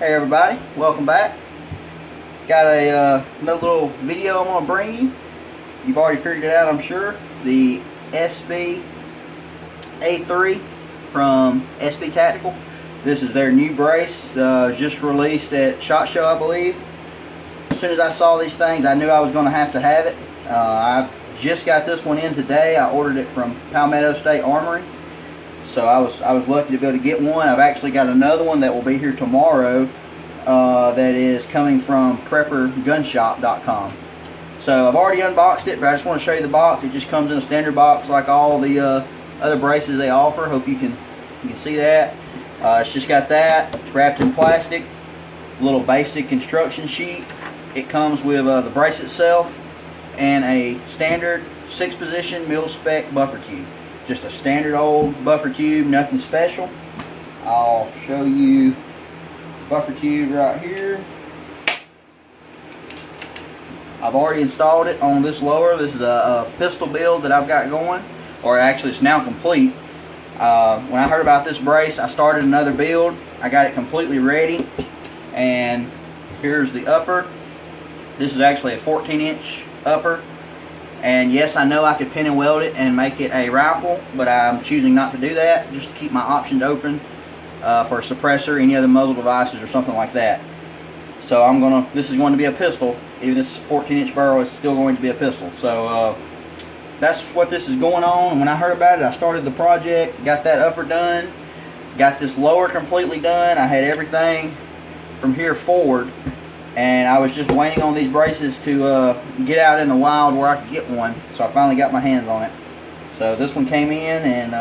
Hey everybody, welcome back. Got another little video I'm going to bring you. You've already figured it out, I'm sure. The SBA3 from SB Tactical. This is their new brace, just released at SHOT Show, I believe. As soon as I saw these things, I knew I was going to have it. I just got this one in today. I ordered it from Palmetto State Armory. So I was lucky to be able to get one. I've actually got another one that will be here tomorrow that is coming from PrepperGunshop.com. So I've already unboxed it, but I just want to show you the box. It just comes in a standard box like all the other braces they offer. Hope you can see that. It's just got that. It's wrapped in plastic. A little basic construction sheet. It comes with the brace itself and a standard 6-position mil-spec buffer tube. Just a standard old buffer tube, nothing special. I'll show you buffer tube right here. I've already installed it on this lower. This is a pistol build that I've got going, or actually it's now complete. When I heard about this brace, I started another build. I got it completely ready, and here's the upper. This is actually a 14-inch upper. And yes, I know I could pin and weld it and make it a rifle, but I'm choosing not to do that, just to keep my options open for a suppressor, any other muzzle devices, or something like that. So this is going to be a pistol. Even this 14-inch barrel is still going to be a pistol. So that's what this is going on. And when I heard about it, I started the project, got that upper done, got this lower completely done. I had everything from here forward. And I was just waiting on these braces to get out in the wild where I could get one. So I finally got my hands on it. So this one came in, and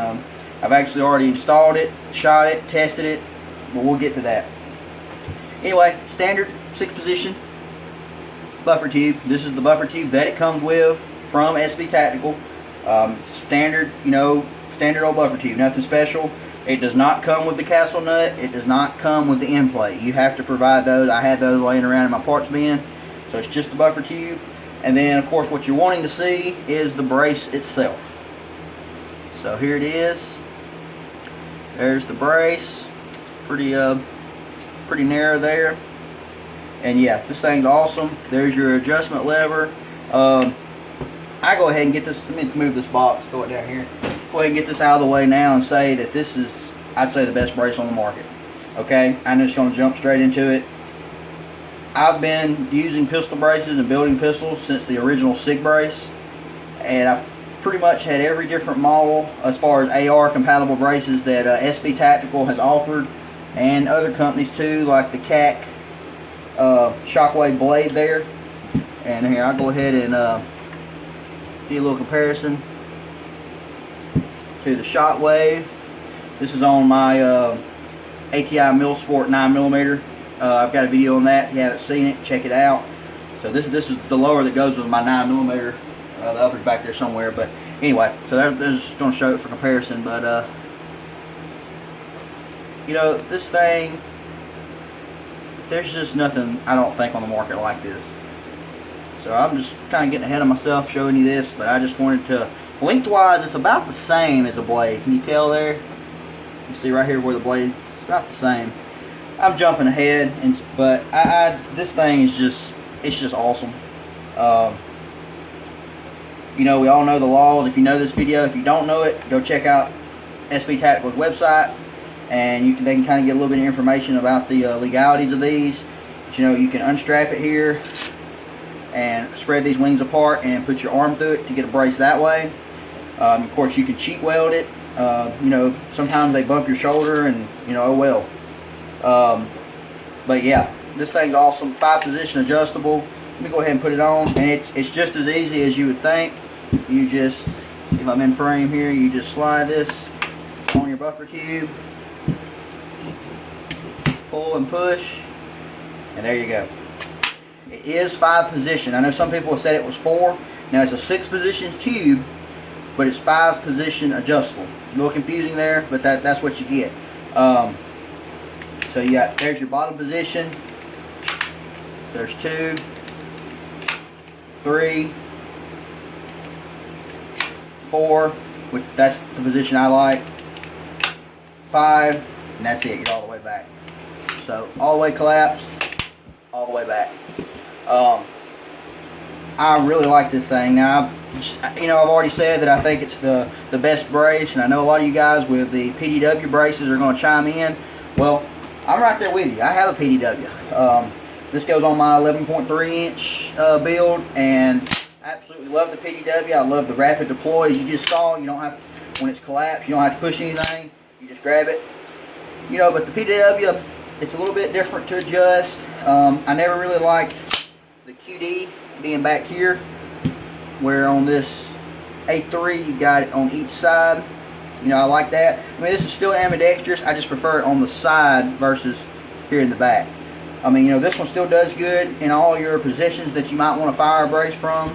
I've actually already installed it, shot it, tested it, but we'll get to that. Anyway, standard 6-position buffer tube. This is the buffer tube that it comes with from SB Tactical. Standard, standard old buffer tube, nothing special. It does not come with the castle nut. It does not come with the end plate. You have to provide those. I had those laying around in my parts bin. So it's just the buffer tube. And then, of course, what you're wanting to see is the brace itself. So here it is. There's the brace. Pretty narrow there. And yeah, this thing's awesome. There's your adjustment lever. I go ahead and get this. Let me move this box. Throw it down here. Go ahead and get this out of the way now and say that this is, I'd say, the best brace on the market. Okay, I'm just going to jump straight into it. I've been using pistol braces and building pistols since the original SIG brace, and I've pretty much had every different model as far as AR compatible braces that SB Tactical has offered, and other companies too, like the CAC Shockwave blade there. And here, I'll go ahead and do a little comparison to the Shockwave. This is on my ATI milsport 9mm. I've got a video on that. If you haven't seen it, check it out. So this is the lower that goes with my 9mm. The upper's back there somewhere. But anyway, so they're just going to show it for comparison. But this thing, there's just nothing, I don't think, on the market like this. So I'm just kind of getting ahead of myself showing you this, but I just wanted to. Lengthwise, it's about the same as a blade. Can you tell there? You see right here where the blade is about the same. I'm jumping ahead, but this thing is just awesome. We all know the laws. If you know this video, if you don't know it, go check out SB Tactical's website, and they can kind of get a little bit of information about the legalities of these. But, you can unstrap it here and spread these wings apart and put your arm through it to get a brace that way. Of course, you can cheat weld it. Sometimes they bump your shoulder, and oh well. But yeah, this thing's awesome. 5-position adjustable. Let me go ahead and put it on, and it's just as easy as you would think. You just, if I'm in frame here, you just slide this on your buffer tube, pull and push, and there you go. It is 5-position. I know some people have said it was 4. Now it's a 6-position tube, but it's 5-position adjustable. A little confusing there, but that's what you get. So there's your bottom position. There's 2, 3, 4, which that's the position I like. 5, and that's it. You're all the way back. So all the way collapsed, all the way back. I really like this thing. Now, I've already said that I think it's the best brace, and I know a lot of you guys with the PDW braces are going to chime in. Well, I'm right there with you. I have a PDW. This goes on my 11.3 inch build, and I absolutely love the PDW. I love the rapid deploy. As you just saw, you don't have, when it's collapsed, you don't have to push anything. You just grab it. But the PDW, it's a little bit different to adjust. I never really liked the QD being back here, where on this A3 you got it on each side. I like that. I mean, this is still ambidextrous. I just prefer it on the side versus here in the back. I mean, this one still does good in all your positions that you might want to fire a brace from.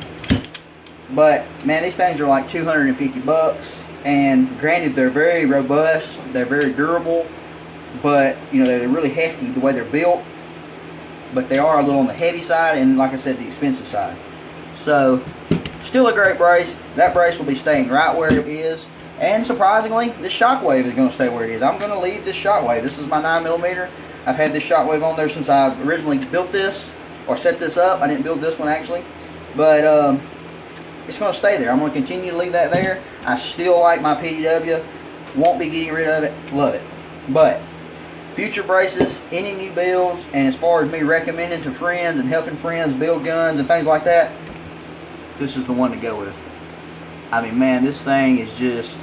But man, these things are like 250 bucks. And granted, they're very robust, they're very durable, but they're really hefty the way they're built. But they are a little on the heavy side, and like I said, the expensive side. So, still a great brace. That brace will be staying right where it is. And surprisingly, this shockwave is going to stay where it is. I'm going to leave this shockwave. This is my 9mm. I've had this shockwave on there since I originally built this, or set this up. I didn't build this one actually. But it's going to stay there. I'm going to continue to leave that there. I still like my PDW. Won't be getting rid of it. Love it. But future braces, any new builds, and as far as me recommending to friends and helping friends build guns and things like that, this is the one to go with. I mean, man, this thing is just,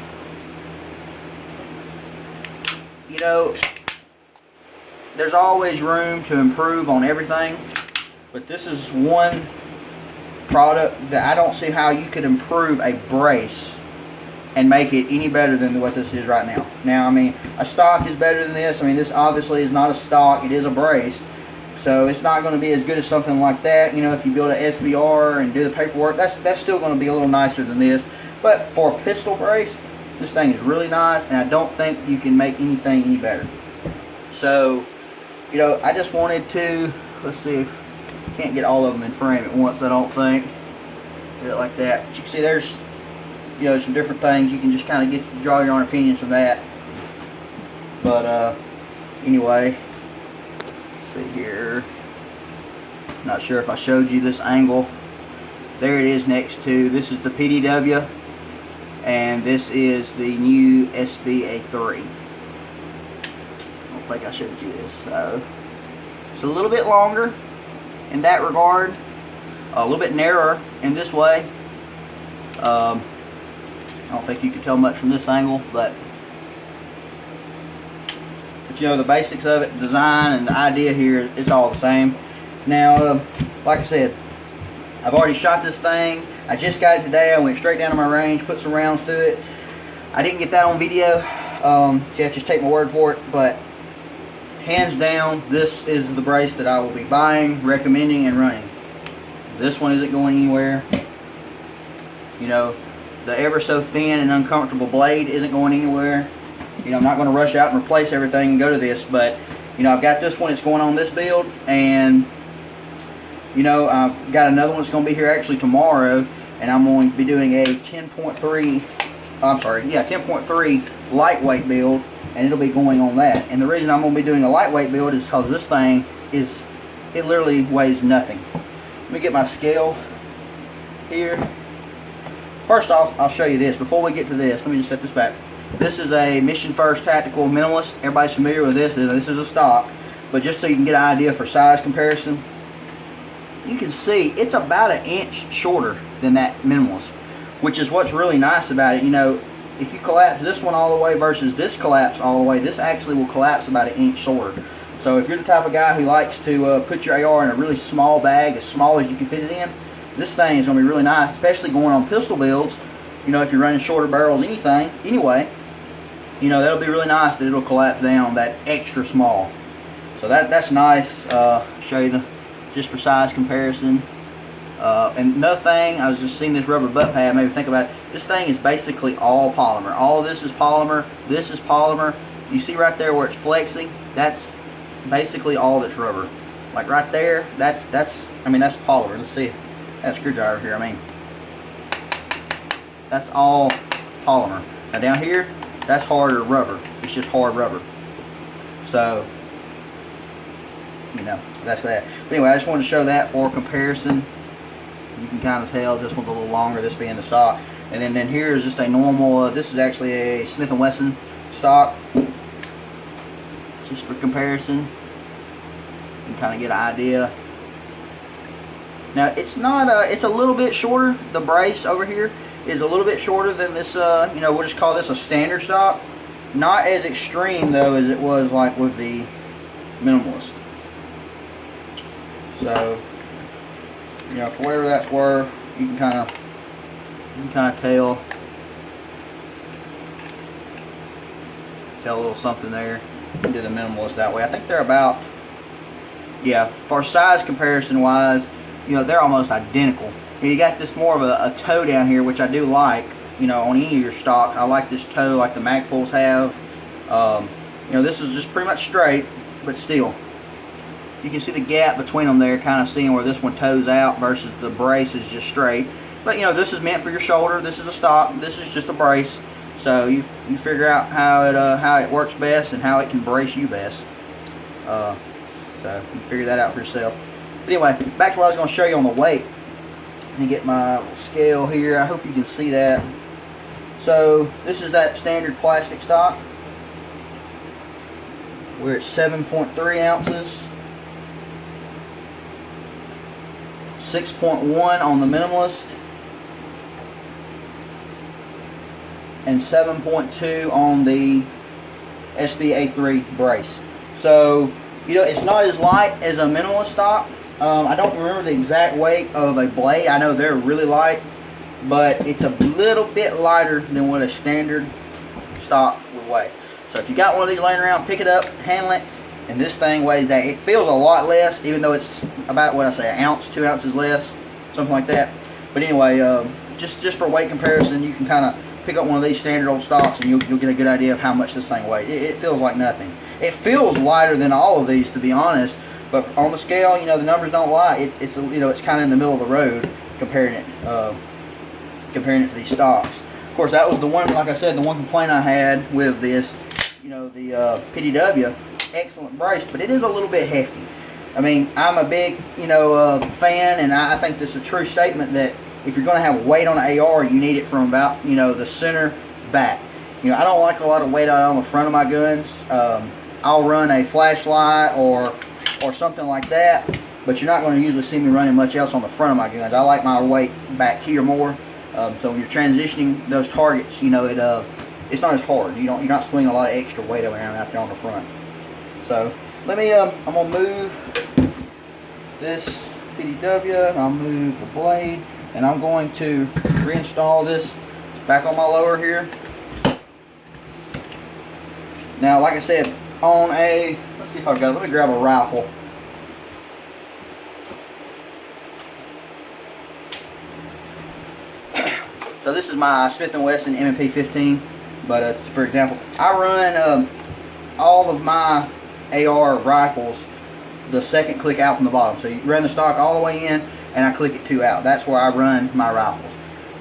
there's always room to improve on everything, but this is one product that I don't see how you could improve a brace and make it any better than what this is right now. Now, I mean, a stock is better than this. I mean, this obviously is not a stock, it is a brace. So it's not going to be as good as something like that. If you build an SBR and do the paperwork, that's still going to be a little nicer than this. But for a pistol brace, this thing is really nice, and I don't think you can make anything any better. So, I just wanted to, let's see if, can't get all of them in frame at once, I don't think. Do it like that. But you can see there's, some different things. You can just kind of draw your own opinions from that. But anyway, let's see here. Not sure if I showed you this angle. There it is next to, this is the PDW, and this is the new SBA3. I don't think I showed you this. So it's a little bit longer in that regard, a little bit narrower in this way. I don't think you can tell much from this angle, but the basics of it, design and the idea here, is all the same. Now, like I said, I've already shot this thing. I just got it today. I went straight down to my range, put some rounds through it. I didn't get that on video, so you have to just take my word for it, but hands down, this is the brace that I will be buying, recommending, and running. This one isn't going anywhere. The ever so thin and uncomfortable blade isn't going anywhere. I'm not going to rush out and replace everything and go to this, but I've got this one. It's going on this build, and I've got another one that's going to be here actually tomorrow, and I'm going to be doing a 10.3 lightweight build, and it'll be going on that. And the reason I'm going to be doing a lightweight build is because this thing it literally weighs nothing. Let me get my scale here. First off, I'll show you this. Before we get to this, let me just set this back. This is a Mission First Tactical Minimalist. Everybody's familiar with this. This is a stock, but just so you can get an idea for size comparison, you can see it's about an inch shorter than that Minimalist, which is what's really nice about it. If you collapse this one all the way versus this collapse all the way, this actually will collapse about an inch shorter. So if you're the type of guy who likes to put your AR in a really small bag, as small as you can fit it in, this thing is going to be really nice, especially going on pistol builds. If you're running shorter barrels, anyway, that'll be really nice that it'll collapse down that extra small. So that's nice. Show you just for size comparison. And another thing, I was just seeing this rubber butt pad, made me think about it. This thing is basically all polymer. All of this is polymer. This is polymer. You see right there where it's flexing? That's basically all that's rubber. Like right there, that's polymer. Let's see. That screwdriver here, that's all polymer. Now down here, that's harder rubber. It's just hard rubber. So you know, that's that. But anyway, I just wanted to show that for comparison. You can kind of tell this one's a little longer, this being the stock. And then here is just a normal, this is actually a Smith & Wesson stock. Just for comparison. You can kind of get an idea. Now, it's not, it's a little bit shorter. The brace over here is a little bit shorter than this, you know, we'll just call this a standard stock. Not as extreme, though, as it was like with the Minimalist. So, you know, for whatever that's worth, you can kind of tell a little something there. Do the Minimalist that way. I think they're about, yeah, for size comparison wise, you know, they're almost identical. You got this more of a toe down here, which I do like, you know, on any of your stock. I like this toe like the Magpuls have. You know, this is just pretty much straight, but still. You can see the gap between them there, kind of seeing where this one toes out versus the brace is just straight. But, you know, this is meant for your shoulder. This is a stock. This is just a brace. So you figure out how it works best and how it can brace you best. So you can figure that out for yourself. But anyway, back to what I was going to show you on the weight. Let me get my little scale here. I hope you can see that. So this is that standard plastic stock. We're at 7.3 ounces. 6.1 on the Minimalist. And 7.2 on the SBA3 brace. So, you know, it's not as light as a Minimalist stock. I don't remember the exact weight of a blade. I know they're really light, but it's a little bit lighter than what a standard stock would weigh. So if you got one of these laying around, pick it up, handle it, and this thing weighs that. It feels a lot less, even though it's about, what I say, an ounce, 2 ounces less, something like that. But anyway, just for weight comparison, you can kind of pick up one of these standard old stocks, and you'll get a good idea of how much this thing weighs. It feels like nothing. It feels lighter than all of these, to be honest. But on the scale, you know, the numbers don't lie. It's you know, it's kind of in the middle of the road comparing it to these stocks. Of course, that was the one, like I said, the one complaint I had with this. You know, the PDW, excellent brace, but it is a little bit hefty. I mean, I'm a big, you know, fan, and I think this is a true statement that if you're going to have weight on an AR, you need it from about, you know, the center back. You know, I don't like a lot of weight out on the front of my guns. I'll run a flashlight or something like that, but you're not going to usually see me running much else on the front of my guns. I like my weight back here more. So when you're transitioning those targets, you know, it's not as hard. You're not swinging a lot of extra weight around out there on the front. So let me, I'm gonna move this PDW, and I'll move the blade, and I'm going to reinstall this back on my lower here. Now, like I said, on a, let's see if I've got it. Let me grab a rifle. So this is my Smith & Wesson M&P 15, but for example, I run all of my AR rifles the second click out from the bottom. So you run the stock all the way in, and I click it 2 out. That's where I run my rifles.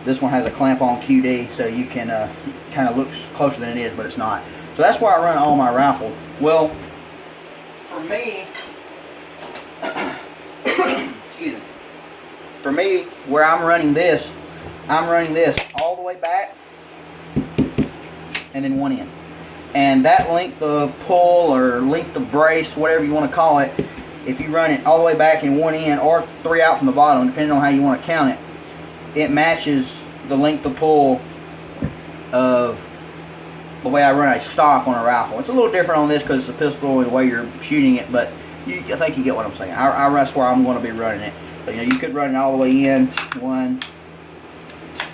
This one has a clamp-on QD, so you can kind of looks closer than it is, but it's not. So that's where I run all my rifles. Well, for me, excuse me, for me, where I'm running this all the way back and then one in. And that length of pull or length of brace, whatever you want to call it, if you run it all the way back and one in or 3 out from the bottom, depending on how you want to count it, it matches the length of pull of the way I run a stock on a rifle. It's a little different on this because it's a pistol and the way you're shooting it, but I think you get what I'm saying. That's where I'm going to be running it. So, you know, you could run it all the way in. 1,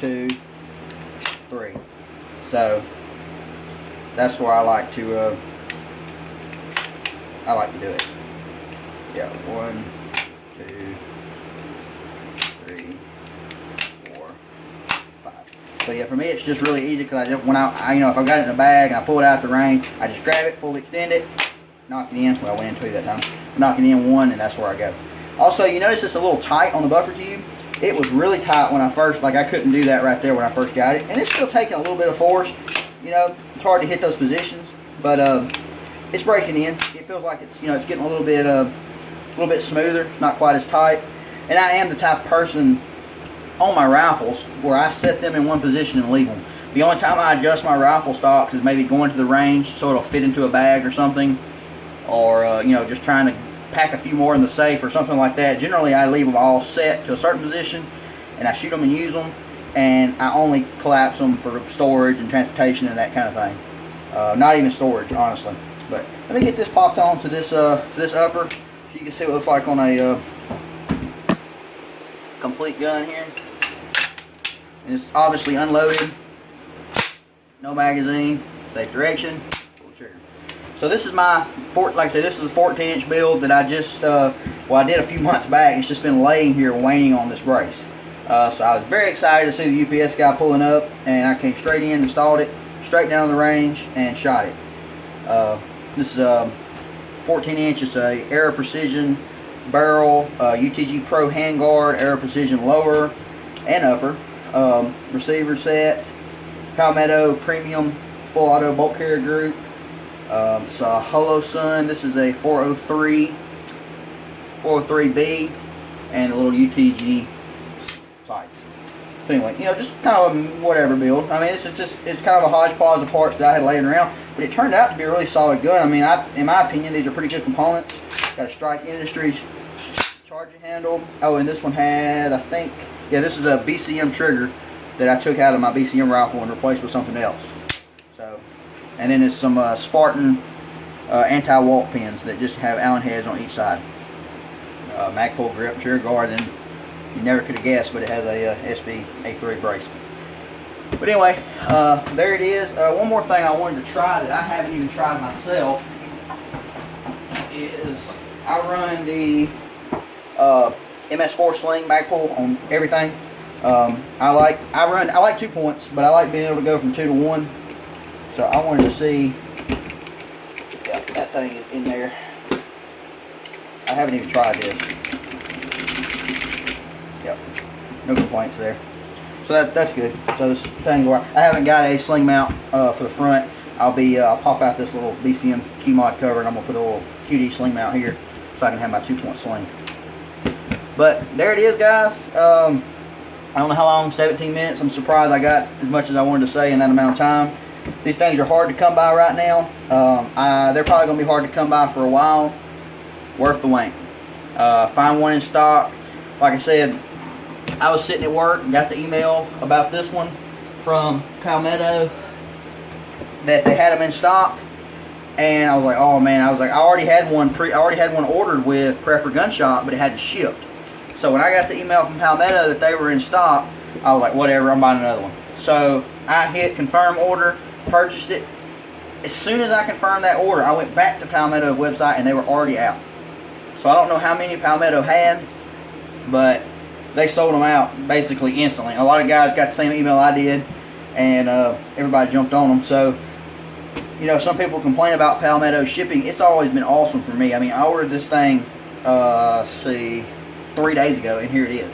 2, 3. So that's where I like to do it. Yeah, 1, 2, 3, 4, 5. So yeah, for me it's just really easy because you know, if I got it in a bag and I pull it out the range, I just grab it, fully extend it, knock it in. Well, I went in 2 that time. Knock it in 1, and that's where I go. Also, you notice it's a little tight on the buffer tube. It was really tight when I first, like I couldn't do that right there when I first got it, and it's still taking a little bit of force. You know, it's hard to hit those positions, but it's breaking in. It feels like it's, you know, it's getting a little bit little bit smoother. It's not quite as tight. And I am the type of person on my rifles where I set them in one position and leave them. The only time I adjust my rifle stocks is maybe going to the range so it'll fit into a bag or something, or you know, just trying to pack a few more in the safe or something like that. Generally, I leave them all set to a certain position, and I shoot them and use them, and I only collapse them for storage and transportation and that kind of thing. Not even storage, honestly. But let me get this popped on to this upper, so you can see what it looks like on a complete gun here. And it's obviously unloaded, no magazine, safe direction, pull trigger. So this is my, like I said, this is a 14-inch build that I just, well, I did a few months back. It's just been laying here waiting on this brace. So I was very excited to see the UPS guy pulling up, and I came straight in, installed it, straight down the range, and shot it. This is a 14-inch. It's a Aero Precision barrel, UTG Pro handguard, Aero Precision lower and upper, receiver set, Palmetto Premium full auto bolt carrier group. It's a Holo Sun. This is a 403B, and the little UTG sights. So anyway, you know, just kind of a whatever build. I mean, it's kind of a hodgepodge of parts that I had laying around, but it turned out to be a really solid gun. I mean, in my opinion, these are pretty good components. Got a Strike Industries charging handle. Oh, and this one had, I think, yeah, this is a BCM trigger that I took out of my BCM rifle and replaced with something else. So, and then there's some Spartan anti-walk pins that just have Allen heads on each side. Magpul grip, trigger guard, and you never could have guessed, but it has a SBA3 brace. But anyway, there it is. One more thing I wanted to try that I haven't even tried myself is I run the MS4 sling Magpul on everything. I like 2 points, but I like being able to go from 2 to 1. So I wanted to see. Yep, that thing is in there. I haven't even tried this. Yep, no complaints there. So that's good. So this thing, I haven't got a sling mount for the front. I'll pop out this little BCM key mod cover, and I'm gonna put a little QD sling mount here so I can have my 2-point sling. But there it is, guys. I don't know how long, 17 minutes. I'm surprised I got as much as I wanted to say in that amount of time. These things are hard to come by right now. They're probably going to be hard to come by for a while. Worth the wait. Find one in stock. Like I said, I was sitting at work and got the email about this one from Palmetto that they had them in stock. And I was like, oh man, I already had one ordered with Prepper Gun Shop, but it hadn't shipped. So when I got the email from Palmetto that they were in stock, I was like, whatever, I'm buying another one. So I hit confirm order, purchased it. As soon as I confirmed that order, I went back to Palmetto's website and they were already out. So I don't know how many Palmetto had, but they sold them out basically instantly. A lot of guys got the same email I did, and everybody jumped on them. So, you know, some people complain about Palmetto shipping. It's always been awesome for me. I mean, I ordered this thing, let's see, 3 days ago, and here it is.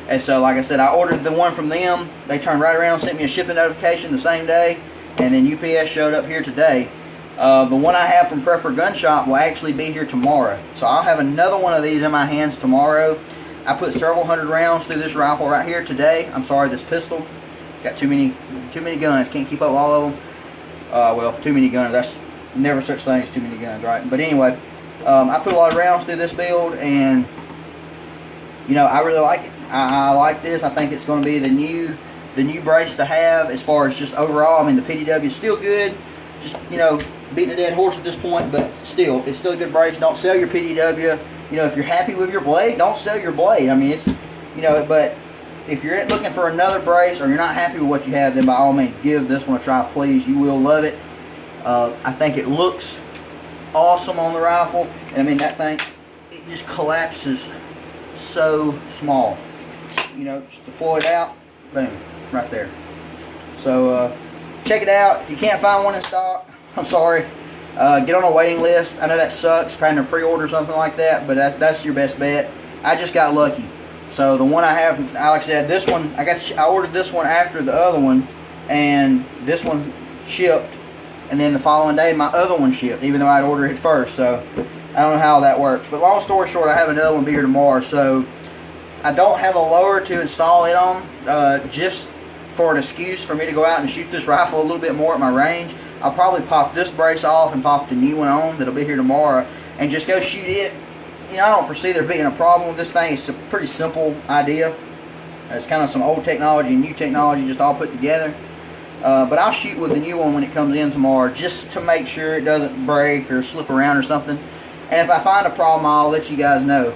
And so, like I said, I ordered the one from them. They turned right around, sent me a shipping notification the same day, and then UPS showed up here today. The one I have from Prepper Gun Shop will actually be here tomorrow. So I'll have another one of these in my hands tomorrow. I put several hundred rounds through this rifle right here today. I'm sorry, this pistol. Got too many guns. Can't keep up with all of them. Well, too many guns. That's never such thing as too many guns, right? But anyway, I put a lot of rounds through this build, and you know, I really like it. I like this. I think it's going to be the new brace to have as far as just overall. I mean, the PDW is still good. Just, you know, beating a dead horse at this point, but still, it's still a good brace. Don't sell your PDW. You know, if you're happy with your blade, don't sell your blade. I mean, it's, you know, but if you're looking for another brace or you're not happy with what you have, then by all means, give this one a try, please. You will love it. I think it looks awesome on the rifle. And I mean, that thing, it just collapses so small. You know, just deploy it out, boom, right there. So, check it out. If you can't find one in stock, I'm sorry. Get on a waiting list. I know that sucks, trying to pre-order something like that, but that's your best bet. I just got lucky. So the one I have, like I said, this one, I ordered this one after the other one, and this one shipped, and then the following day my other one shipped, even though I'd ordered it first. So I don't know how that works. But long story short, I have another one be here tomorrow. So I don't have a lower to install it on, just for an excuse for me to go out and shoot this rifle a little bit more at my range. I'll probably pop this brace off and pop the new one on that'll be here tomorrow and just go shoot it. You know, I don't foresee there being a problem with this thing. It's a pretty simple idea. It's kind of some old technology and new technology just all put together. But I'll shoot with the new one when it comes in tomorrow just to make sure it doesn't break or slip around or something. And if I find a problem, I'll let you guys know.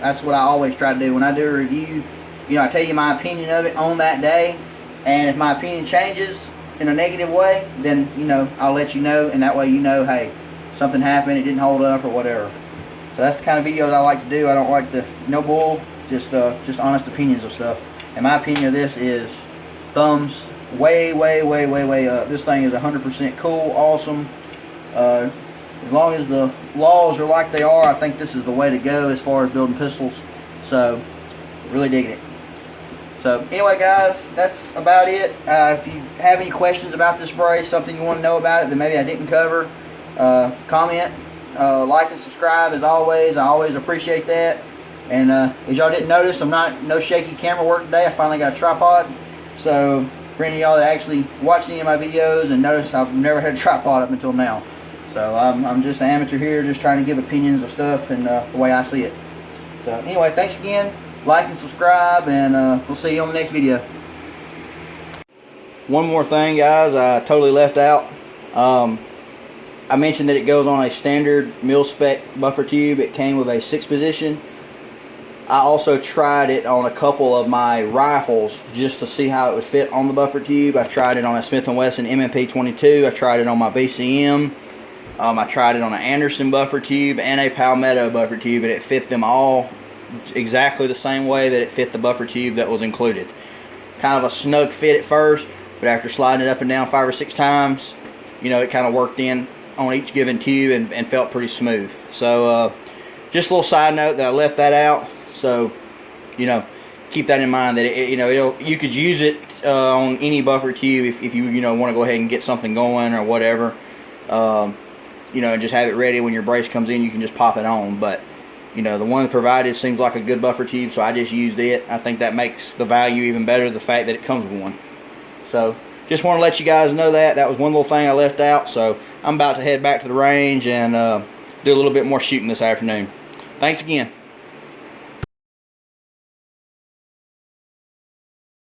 That's what I always try to do. When I do a review, you know, I tell you my opinion of it on that day. And if my opinion changes in a negative way, then, you know, I'll let you know. And that way you know, hey, something happened, it didn't hold up or whatever. So that's the kind of videos I like to do. I don't like the no bull, just honest opinions of stuff. And my opinion of this is thumbs way up. This thing is 100% cool, awesome. As long as the laws are like they are, I think this is the way to go as far as building pistols. So, really digging it. So, anyway guys, that's about it. If you have any questions about this brace, something you want to know about it that maybe I didn't cover, comment, like and subscribe as always. I always appreciate that. And as y'all didn't notice, no shaky camera work today. I finally got a tripod. So, for any of y'all that actually watch any of my videos and notice I've never had a tripod up until now. So I'm just an amateur here, just trying to give opinions of stuff and the way I see it. So anyway, thanks again. Like and subscribe, and we'll see you on the next video. One more thing, guys, I totally left out. I mentioned that it goes on a standard mil-spec buffer tube. It came with a 6-position. I also tried it on a couple of my rifles just to see how it would fit on the buffer tube. I tried it on a Smith & Wesson M&P 22. I tried it on my BCM. I tried it on an Anderson buffer tube and a Palmetto buffer tube, and it fit them all exactly the same way that it fit the buffer tube that was included. Kind of a snug fit at first, but after sliding it up and down 5 or 6 times, you know, it kind of worked in on each given tube and felt pretty smooth. So just a little side note that I left that out. So, you know, keep that in mind, that you could use it on any buffer tube if you want to go ahead and get something going or whatever. You know, and just have it ready when your brace comes in. You can just pop it on. But, you know, the one provided seems like a good buffer tube, so I just used it. I think that makes the value even better, the fact that it comes with one. So, just want to let you guys know that. That was one little thing I left out. So, I'm about to head back to the range and do a little bit more shooting this afternoon. Thanks again.